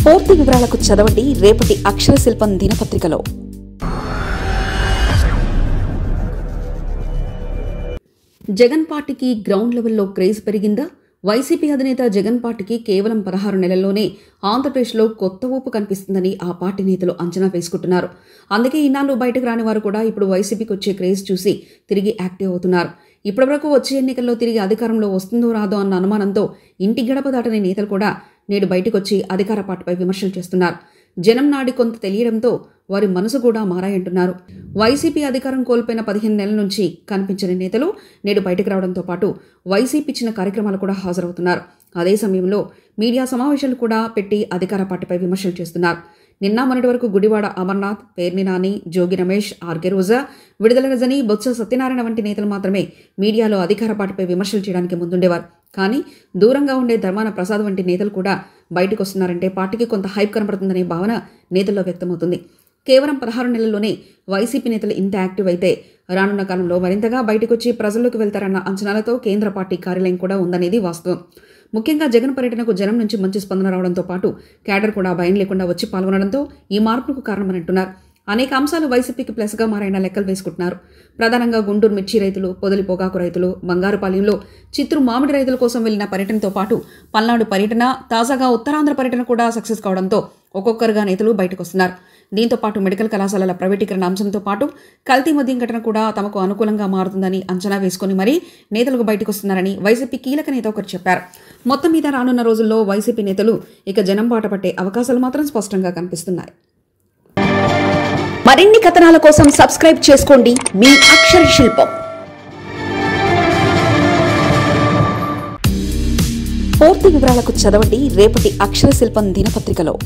పూర్తి వివరాలకు చదవండి రేపటి అక్షర శిల్పం దినపత్రికలో. జగన్ పార్టీకి గ్రౌండ్ లెవెల్లో క్రేజ్ పెరిగిందా? వైసీపీ అధినేత జగన్ పార్టీకి కేవలం 16 నెలల్లోనే ఆంధ్రప్రదేశ్లో కొత్త ఊపు కనిపిస్తుందని ఆ పార్టీ నేతలు అంచనా వేసుకుంటున్నారు. అందుకే ఇన్నాళ్ళు బయటకు రాని వారు కూడా ఇప్పుడు వైసీపీకి వచ్చే క్రేజ్ చూసి తిరిగి యాక్టివ్ అవుతున్నారు. ఇప్పటివరకు వచ్చే ఎన్నికల్లో తిరిగి అధికారంలో వస్తుందో రాదో అన్న అనుమానంతో ఇంటి గడప దాటని నేతలు కూడా నేడు బయటకొచ్చి అధికార పార్టీపై విమర్శలు చేస్తున్నారు. జనం నాడి కొంత తెలియడంతో వారి మనసు కూడా మారాయంటున్నారు. వైసీపీ అధికారం కోల్పోయిన 15 నెలల నుంచి కనిపించని నేతలు నేడు బయటకు రావడంతో పాటు వైసీపీ ఇచ్చిన కార్యక్రమాలు కూడా హాజరవుతున్నారు. అదే సమయంలో మీడియా సమావేశాలు కూడా పెట్టి అధికార పార్టీపై విమర్శలు చేస్తున్నారు. నిన్న మొన్నటి వరకు గుడివాడ అమర్నాథ్, పేర్ని నాని, జోగి రమేష్, ఆర్కే రోజా, విడుదల రజని, బొత్స సత్యనారాయణ వంటి నేతలు మాత్రమే మీడియాలో అధికార పార్టీపై విమర్శలు చేయడానికి ముందుండేవారు. కానీ దూరంగా ఉండే ధర్మాన ప్రసాద్ వంటి నేతలు కూడా బయటకు వస్తున్నారంటే పార్టీకి కొంత హైప్ కనపడుతుందనే భావన నేతల్లో వ్యక్తమవుతుంది. కేవలం 16 నెలల్లోనే వైసీపీ నేతలు ఇంత యాక్టివ్ అయితే రానున్న కాలంలో మరింతగా బయటకొచ్చి ప్రజల్లోకి వెళ్తారన్న అంచనాలతో కేంద్ర పార్టీ కార్యాలయం కూడా ఉందనేది వాస్తవం. ముఖ్యంగా జగన్ పర్యటనకు జనం నుంచి మంచి స్పందన రావడంతో పాటు క్యాడర్ కూడా భయం లేకుండా వచ్చి పాల్గొనడంతో ఈ మార్పుకు కారణమని అంటున్నారు. అనేక అంశాలు వైసీపీకి ప్లస్గా మారైన లెక్కలు వేసుకుంటున్నారు. ప్రధానంగా గుంటూరు మిర్చి రైతులు, పొదలి పొగాకు రైతులు, బంగారుపాలెంలో చిత్తూరు మామిడి రైతుల కోసం వెళ్లిన పర్యటనతో పాటు పల్నాడు పర్యటన, తాజాగా ఉత్తరాంధ్ర పర్యటన కూడా సక్సెస్ కావడంతో ఒక్కొక్కరుగా నేతలు బయటకు వస్తున్నారు. దీంతో పాటు మెడికల్ కళాశాలల ప్రైవేటీకరణ అంశంతో పాటు కల్తీ మద్యం ఘటన కూడా తమకు అనుకూలంగా మారుతుందని అంచనా వేసుకుని మరీ నేతలకు బయటకు వస్తున్నారని వైసీపీ కీలక నేత ఒకరు చెప్పారు. మొత్తం మీద రానున్న రోజుల్లో వైసీపీ నేతలు ఇక జనం బాట పట్టే అవకాశాలు మాత్రం స్పష్టంగా కనిపిస్తున్నాయి. మరిన్ని కథనాల కోసం సబ్స్క్రైబ్ చేసుకోండి మీ అక్షర శిల్పం. పూర్తి వివరాలకు చదవండి రేపటి అక్షర శిల్పం దినపత్రికలో.